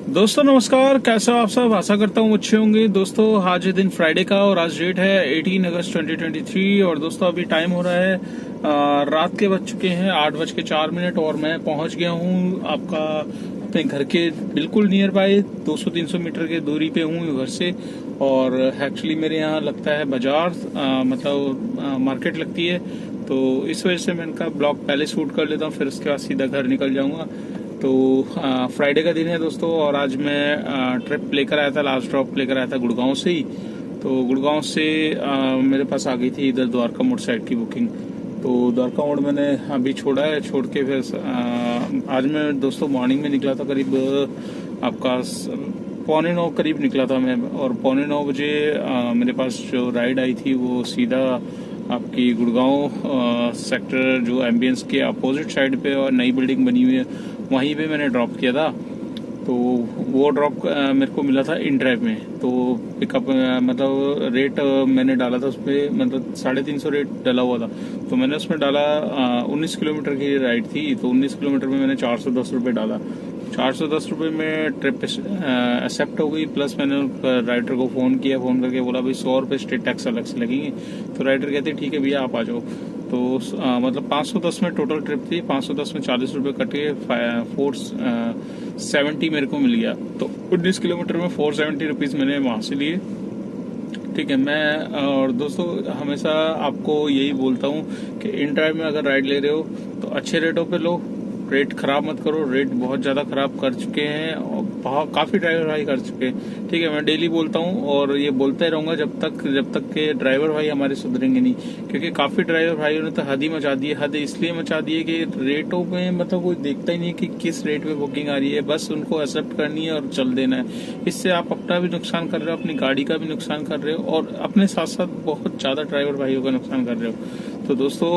दोस्तों नमस्कार, कैसे हो आप सब। आशा करता हूँ अच्छे होंगे। दोस्तों आज है दिन फ्राइडे का और आज डेट है 18 अगस्त 2023 और दोस्तों अभी टाइम हो रहा है रात के बज चुके हैं 8:04 और मैं पहुंच गया हूँ आपका अपने घर के बिल्कुल नियर बाय 200-300 मीटर के दूरी पे हूँ घर से। और एक्चुअली मेरे यहाँ लगता है बाजार मार्केट लगती है, तो इस वजह से मैंने कहा ब्लॉग पहले शूट कर लेता हूँ, फिर उसके बाद सीधा घर निकल जाऊंगा। तो फ्राइडे का दिन है दोस्तों और आज मैं ट्रिप लेकर आया था, लास्ट ड्रॉप लेकर आया था गुड़गांव से ही। तो गुड़गांव से मेरे पास आ गई थी इधर द्वारका मोड़ साइड की बुकिंग। तो द्वारका मोड़ मैंने अभी छोड़ा है, छोड़ के फिर आज मैं दोस्तों मॉर्निंग में निकला था, करीब आपका 8:45 करीब निकला था मैं। और 8:45 मेरे पास जो राइड आई थी वो सीधा आपकी गुड़गांव सेक्टर जो एम्बियंस के अपोजिट साइड पे और नई बिल्डिंग बनी हुई है वहीं पे मैंने ड्रॉप किया था। तो वो ड्रॉप मेरे को मिला था इन ड्राइव में। तो पिकअप मतलब रेट मैंने डाला था उस पर, मतलब 350 रेट डाला हुआ था। तो मैंने उसमें डाला 19 किलोमीटर की राइड थी, तो 19 किलोमीटर में मैंने 410 रुपये डाला। 410 रुपये में ट्रिप एक्सेप्ट हो गई। प्लस मैंने राइडर को फ़ोन किया, फ़ोन करके बोला भाई 100 रुपये स्टेट टैक्स अलग से लगेंगे। तो राइडर कहते ठीक है भैया आप आ जाओ। तो मतलब 510 में टोटल ट्रिप थी, 510 में 40 रुपये कट के 470 मेरे को मिल गया। तो 19 किलोमीटर में 470 रुपीज़ मैंने वहाँ से लिए। ठीक है, मैं और दोस्तों हमेशा आपको यही बोलता हूँ कि इन ड्राइव में अगर राइड ले रहे हो तो अच्छे रेटों पे लो, रेट खराब मत करो। रेट बहुत ज़्यादा खराब कर चुके हैं और काफ़ी ड्राइवर भाई कर चुके हैं। ठीक है, मैं डेली बोलता हूँ और ये बोलते रहूँगा जब तक के ड्राइवर भाई हमारे सुधरेंगे नहीं। क्योंकि काफ़ी ड्राइवर भाइयों ने तो हद ही मचा दी है। हद इसलिए मचा दी है कि रेटों में मतलब कोई देखता ही नहीं कि किस रेट पे बुकिंग आ रही है, बस उनको एक्सेप्ट करनी है और चल देना है। इससे आप अपना भी नुकसान कर रहे हो, अपनी गाड़ी का भी नुकसान कर रहे हो और अपने साथ साथ बहुत ज़्यादा ड्राइवर भाइयों का नुकसान कर रहे हो। तो दोस्तों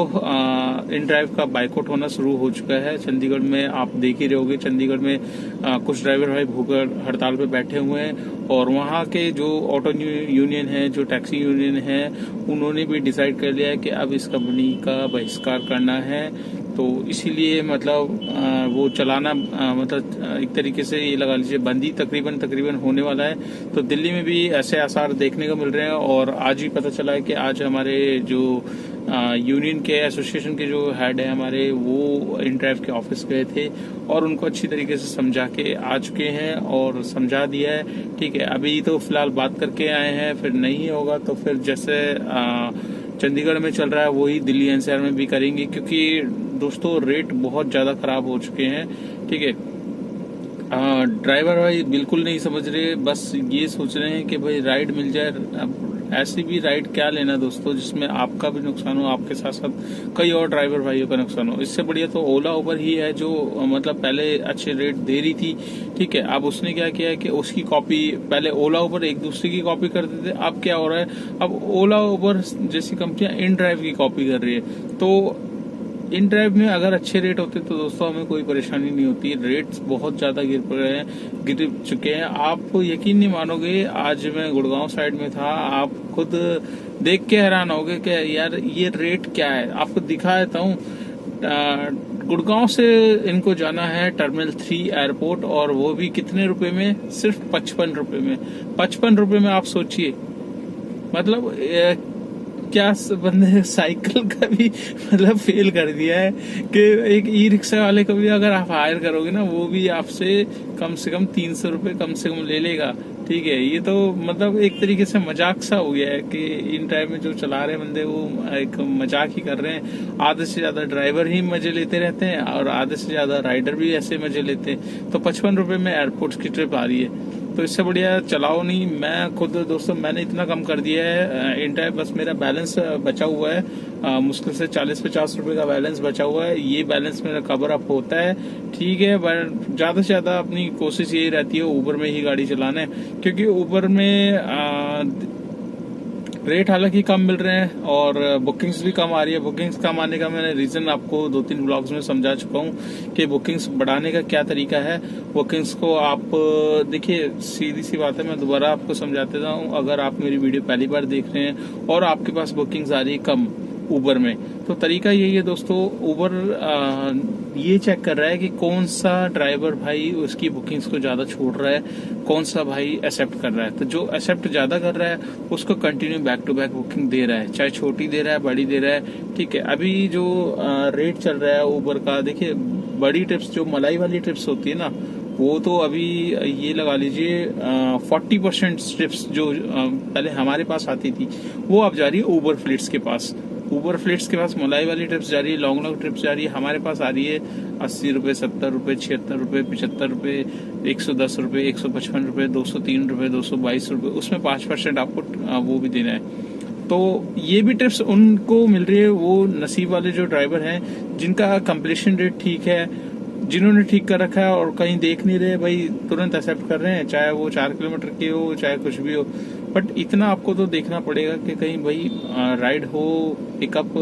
इन ड्राइव का बाइकआउट होना शुरू हो चुका है। चंडीगढ़ में आप देख ही रहे होगे, चंडीगढ़ में कुछ ड्राइवर भाई भूख हड़ताल पे बैठे हुए हैं और वहाँ के जो ऑटो यूनियन है, जो टैक्सी यूनियन है, उन्होंने भी डिसाइड कर लिया है कि अब इस कंपनी का बहिष्कार करना है। तो इसीलिए मतलब वो चलाना मतलब एक तरीके से ये लगा लीजिए बंदी तकरीबन होने वाला है। तो दिल्ली में भी ऐसे आसार देखने को मिल रहे हैं और आज भी पता चला है कि आज हमारे जो यूनियन के एसोसिएशन के जो हेड है हमारे, वो इन ड्राइव के ऑफिस गए थे और उनको अच्छी तरीके से समझा के आ चुके हैं और समझा दिया है। ठीक है, अभी तो फिलहाल बात करके आए हैं, फिर नहीं होगा तो फिर जैसे चंडीगढ़ में चल रहा है वही दिल्ली एनसीआर में भी करेंगे। क्योंकि दोस्तों रेट बहुत ज़्यादा खराब हो चुके हैं। ठीक है, ड्राइवर भाई बिल्कुल नहीं समझ रहे, बस ये सोच रहे हैं कि भाई राइड मिल जाए। अब ऐसी भी राइड क्या लेना दोस्तों जिसमें आपका भी नुकसान हो, आपके साथ साथ कई और ड्राइवर भाइयों का नुकसान हो। इससे बढ़िया तो ओला उबर ही है जो मतलब पहले अच्छे रेट दे रही थी। ठीक है, अब उसने क्या किया है कि उसकी कॉपी, पहले ओला उबर एक दूसरे की कॉपी करते थे, अब क्या हो रहा है, अब ओला उबर जैसी कंपनियां इन ड्राइव की कॉपी कर रही है। तो इन ड्राइव में अगर अच्छे रेट होते तो दोस्तों हमें कोई परेशानी नहीं होती। रेट्स बहुत ज्यादा गिर चुके हैं। आप यकीन नहीं मानोगे, आज मैं गुड़गांव साइड में था, आप खुद देख के हैरान होगे कि यार ये रेट क्या है। आपको दिखा देता हूँ, गुड़गांव से इनको जाना है टर्मिनल 3 एयरपोर्ट और वो भी कितने रुपए में, सिर्फ 55 रुपए में। 55 रुपए में आप सोचिए, मतलब क्या बंदे साइकिल का भी मतलब फेल कर दिया है कि एक ई रिक्शा वाले को भी अगर आप हायर करोगे ना, वो भी आपसे कम से कम 300 रुपये कम से कम ले लेगा। ठीक है, ये तो मतलब एक तरीके से मजाक सा हो गया है कि इन टाइम में जो चला रहे बंदे वो एक मजाक ही कर रहे हैं। आधे से ज्यादा ड्राइवर ही मजे लेते रहते हैं और आधे से ज्यादा राइडर भी ऐसे मजे लेते हैं। तो 55 रुपये में एयरपोर्ट की ट्रिप आ रही है, तो इससे बढ़िया चलाओ नहीं। मैं खुद दोस्तों मैंने इतना कम कर दिया है इन टाइम, बस मेरा बैलेंस बचा हुआ है मुश्किल से 40-50 रुपए का बैलेंस बचा हुआ है। ये बैलेंस मेरा कवर अप होता है। ठीक है, ज्यादा से ज्यादा अपनी कोशिश यही रहती है उबर में ही गाड़ी चलाना है, क्योंकि उबर में रेट हालांकि कम मिल रहे हैं और बुकिंग्स भी कम आ रही है। बुकिंग्स कम आने का मैंने रीजन आपको 2-3 ब्लॉग्स में समझा चुका हूँ कि बुकिंग्स बढ़ाने का क्या तरीका है। बुकिंग्स को आप देखिए, सीधी सी बात है, मैं दोबारा आपको समझा देता हूँ। अगर आप मेरी वीडियो पहली बार देख रहे हैं और आपके पास बुकिंग्स आ रही है कम उबर में, तो तरीका यही है दोस्तों, उबर ये चेक कर रहा है कि कौन सा ड्राइवर भाई उसकी बुकिंग्स को ज़्यादा छोड़ रहा है, कौन सा भाई एक्सेप्ट कर रहा है। तो जो एक्सेप्ट ज़्यादा कर रहा है उसको continue back to back booking दे रहा है, चाहे छोटी दे रहा है बड़ी दे रहा है। ठीक है, अभी जो रेट चल रहा है ऊबर का, देखिए बड़ी ट्रिप्स जो मलाई वाली ट्रिप्स होती है ना, वो तो अभी ये लगा लीजिए 40% ट्रिप्स जो पहले हमारे पास आती थी वो अब जा रही है ऊबर फ्लीट्स के पास। ऊबर फ्लीट्स के पास मलाई वाली ट्रिप्स जा रही है, लॉन्ग ट्रिप्स जा रही है। हमारे पास आ रही है 80 रुपये, 70 रुपये, 76 रुपये, 75 रुपये, 110 रुपये, 155 रुपये, 203 रुपये, 222 रुपये, उसमें 5% आपको वो भी देना है। तो ये भी ट्रिप्स उनको मिल रही है, वो नसीब वाले जो ड्राइवर हैं जिनका कंप्लीशन रेट ठीक है, जिन्होंने ठीक कर रखा है और कहीं देख नहीं रहे भाई, तुरंत एक्सेप्ट कर रहे हैं, चाहे वो 4 किलोमीटर की हो चाहे कुछ भी हो। बट इतना आपको तो देखना पड़ेगा कि कहीं भाई राइड हो, पिकअप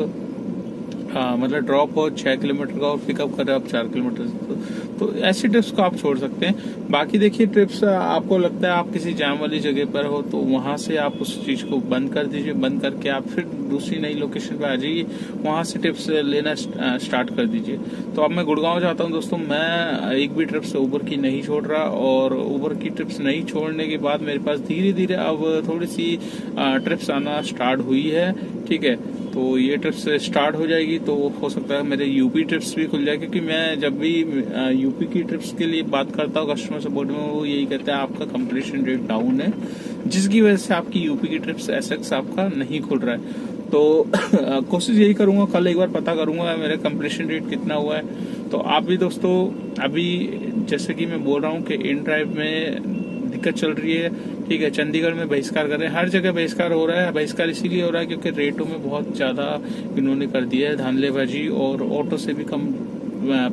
मतलब ड्रॉप हो 6 किलोमीटर का और पिकअप कर रहे हो आप 4 किलोमीटर, तो ऐसी ट्रिप्स को आप छोड़ सकते हैं। बाकी देखिए ट्रिप्स आपको लगता है आप किसी जाम वाली जगह पर हो तो वहां से आप उस चीज को बंद कर दीजिए, बंद करके आप फिर दूसरी नई लोकेशन पे आ जाइए, वहां से टिप्स लेना स्टार्ट कर ददीजिए। तो अब मैं गुड़गांव जाता हूं दोस्तों, मैं एक भी ट्रिप्स ऊबर की नहीं छोड़ रहा, और ऊबर की ट्रिप्स नहीं छोड़ने के बाद मेरे पास धीरे धीरे अब थोड़ी सी ट्रिप्स आना स्टार्ट हुई है। ठीक है, तो ये ट्रिप्स स्टार्ट हो जाएगी तो हो सकता है मेरे यूपी ट्रिप्स भी खुल जाए, क्योंकि मैं जब भी यूपी की ट्रिप्स के लिए बात करता हूँ कस्टमर सपोर्ट में, वो यही कहता है आपका कंप्लीशन रेट डाउन है, जिसकी वजह से आपकी यूपी की ट्रिप्स एसएक्स आपका नहीं खुल रहा है। तो कोशिश यही करूंगा, कल एक बार पता करूंगा मेरा कंप्लीशन रेट कितना हुआ है। तो आप भी दोस्तों, अभी जैसे कि मैं बोल रहा हूँ कि इन ड्राइव में दिक्कत चल रही है। ठीक है, चंडीगढ़ में बहिष्कार कर रहे हैं, हर जगह बहिष्कार हो रहा है। बहिष्कार इसीलिए हो रहा है क्योंकि रेटों में बहुत ज्यादा इन्होंने कर दिया है धांधलेबाजी, और ऑटो से भी कम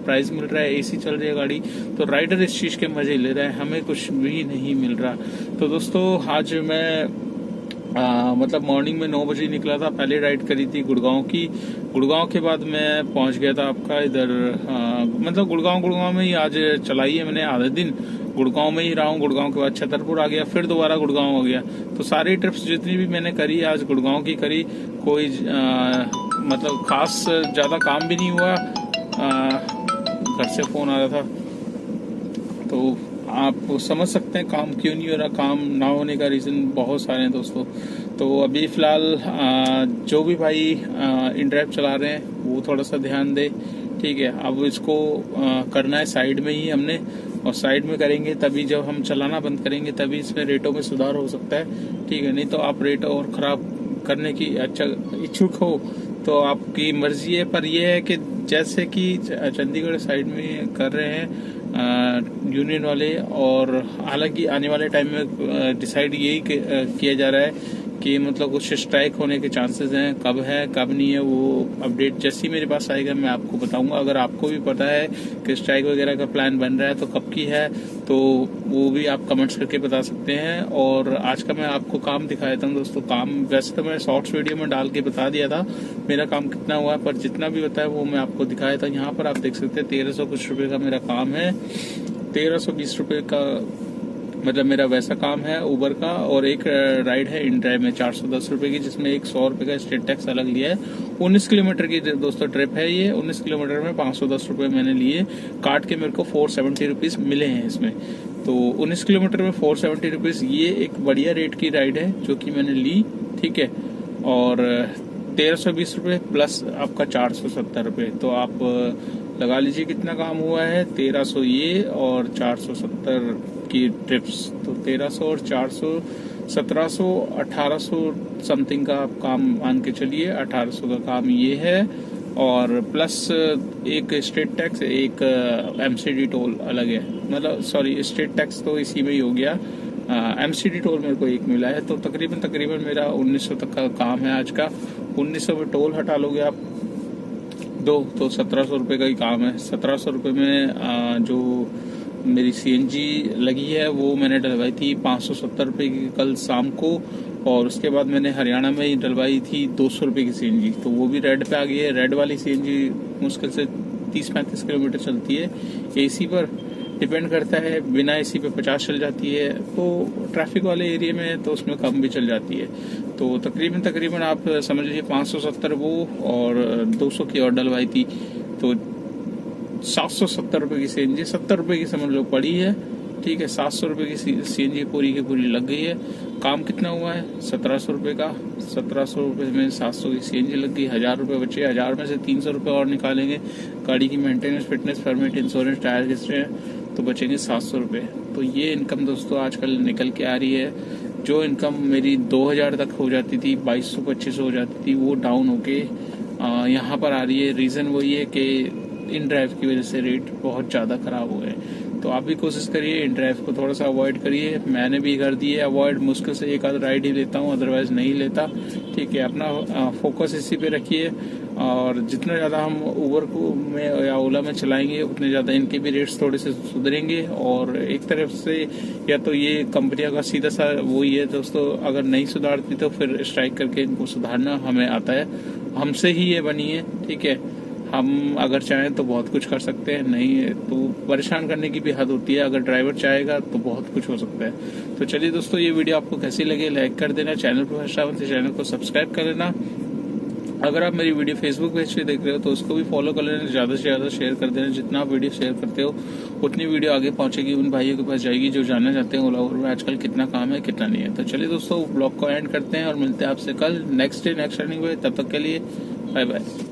प्राइस मिल रहा है, एसी चल रही है गाड़ी, तो राइडर इस चीज के मजे ले रहा है, हमें कुछ भी नहीं मिल रहा। तो दोस्तों आज मैं मतलब मॉर्निंग में 9 बजे निकला था, पहले राइड करी थी गुड़गांव की। गुड़गांव के बाद मैं पहुंच गया था आपका इधर मतलब गुड़गांव में ही आज चलाई है मैंने आधे दिन, गुड़गांव में ही रहा हूँ। गुड़गांव के बाद छतरपुर आ गया, फिर दोबारा गुड़गांव हो गया। तो सारी ट्रिप्स जितनी भी मैंने करी आज गुड़गांव की करी, कोई मतलब खास ज्यादा काम भी नहीं हुआ। घर से फोन आ रहा था तो आप समझ सकते हैं काम क्यों नहीं हो रहा। काम ना होने का रीज़न बहुत सारे हैं दोस्तों। तो अभी फ़िलहाल जो भी भाई इन ड्राइव चला रहे हैं वो थोड़ा सा ध्यान दे। ठीक है, अब इसको करना है साइड में ही हमने, और साइड में करेंगे तभी, जब हम चलाना बंद करेंगे तभी इसमें रेटों में सुधार हो सकता है। ठीक है, नहीं तो आप रेट और ख़राब करने की अच्छा इच्छुक हो तो आपकी मर्जी है। पर यह है कि जैसे कि चंडीगढ़ साइड में कर रहे हैं यूनियन वाले, और हालांकि आने वाले टाइम में डिसाइड यही किया जा रहा है कि मतलब कुछ स्ट्राइक होने के चांसेस हैं। कब है कब नहीं है वो अपडेट जैसे ही मेरे पास आएगा मैं आपको बताऊंगा। अगर आपको भी पता है कि स्ट्राइक वगैरह का प्लान बन रहा है तो कब की है, तो वो भी आप कमेंट्स करके बता सकते हैं। और आज का मैं आपको काम दिखा देता हूँ दोस्तों। काम वैसे तो मैं शॉर्ट्स वीडियो में डाल के बता दिया था मेरा काम कितना हुआ है, पर जितना भी बताया वो मैं आपको दिखाया था। यहाँ पर आप देख सकते हैं 1300 कुछ रुपए का मेरा काम है, 1320 रुपए का मतलब मेरा वैसा काम है ऊबर का। और एक राइड है इन ड्राइव में 410 रुपए की, जिसमें एक 100 रुपए का स्टेट टैक्स अलग लिया है। 19 किलोमीटर की दोस्तों ट्रिप है ये। 19 किलोमीटर में 510 रुपए मैंने लिए, काट के मेरे को 470 रुपीज मिले हैं इसमें। तो 19 किलोमीटर में 470 रुपीज, ये एक बढ़िया रेट की राइड है जो कि मैंने ली। ठीक है, और 1320 रुपए प्लस आपका 470 रुपए, तो आप लगा लीजिए कितना काम हुआ है। 1300 ये और 470 की ट्रिप्स, तो 1300 और 400 1700 1800 समथिंग का आप काम मान के चलिए। 1800 का काम ये है, और प्लस एक स्टेट टैक्स, एक एमसीडी टोल अलग है, मतलब सॉरी स्टेट टैक्स तो इसी में ही हो गया, एमसीडी टोल मेरे को एक मिला है। तो तकरीबन मेरा 1900 तक का काम है आज का। 1900 में टोल हटा लोगे आप दो तो 1700 रुपये का ही काम है। 1700 रुपये में जो मेरी सीएनजी लगी है वो मैंने डलवाई थी 570 रुपये की कल शाम को, और उसके बाद मैंने हरियाणा में ही डलवाई थी 200 रुपये की सीएनजी, तो वो भी रेड पे आ गई है। रेड वाली सीएनजी मुश्किल से 30-35 किलोमीटर चलती है, एसी पर डिपेंड करता है, बिना एसी पे 50 चल जाती है, तो ट्रैफिक वाले एरिया में तो उसमें कम भी चल जाती है। तो तकरीबन आप समझ लीजिए 570 वो और 200 की और डलवाई थी, तो 770 रुपये की CNG 70 रुपये की समझ लो पड़ी है, ठीक है। 700 रुपये की CNG पूरी की पूरी लग गई है। काम कितना हुआ है? 1700 रुपये का। 1700 रुपये में 700 की CNG लग गई। 1000 रुपये बचे। 1000 में से 300 रुपये और निकालेंगे, गाड़ी की maintenance, fitness permit, insurance, tyre history है, तो बचेंगे 700 रुपये। तो ये इनकम दोस्तों आजकल निकल के आ रही है। जो इनकम मेरी 2000 तक हो जाती थी, 2200-2500 हो जाती थी, वो डाउन होके यहाँ पर आ रही है। रीज़न वही है कि इन ड्राइव की वजह से रेट बहुत ज़्यादा ख़राब हो गए। तो आप भी कोशिश करिए इन ड्राइव को थोड़ा सा अवॉइड करिए। मैंने भी कर दिए अवॉइड, मुश्किल से एक आध राइड ही लेता हूँ, अदरवाइज नहीं लेता, ठीक है। अपना फोकस इसी पे रखिए, और जितना ज़्यादा हम उबर को में या ओला में चलाएंगे उतने ज़्यादा इनके भी रेट्स थोड़े से सुधरेंगे। और एक तरफ से या तो ये कंपनियों का सीधा सा वही है दोस्तों, अगर नहीं सुधारती तो फिर स्ट्राइक करके इनको सुधारना हमें आता है, हमसे ही ये बनी है, ठीक है। हम अगर चाहें तो बहुत कुछ कर सकते हैं, नहीं तो परेशान करने की भी हद होती है। अगर ड्राइवर चाहेगा तो बहुत कुछ हो सकता है। तो चलिए दोस्तों, ये वीडियो आपको कैसी लगी लाइक कर देना, चैनल पर फर्स्ट टाइम तो चैनल को सब्सक्राइब कर लेना। अगर आप मेरी वीडियो फेसबुक पेज पे देख रहे हो तो उसको भी फॉलो कर लेना, ज़्यादा से ज़्यादा शेयर कर देना। जितना आप वीडियो शेयर करते हो उतनी वीडियो आगे पहुंचेगी, उन भाइयों के पास जाएगी जो जानना चाहते हैं ओला उबर में आजकल कितना काम है कितना नहीं है। तो चलिए दोस्तों, ब्लॉग को एंड करते हैं और मिलते हैं आपसे कल नेक्स्ट डे नेक्स्ट रनिंग में। तब तक के लिए बाय बाय।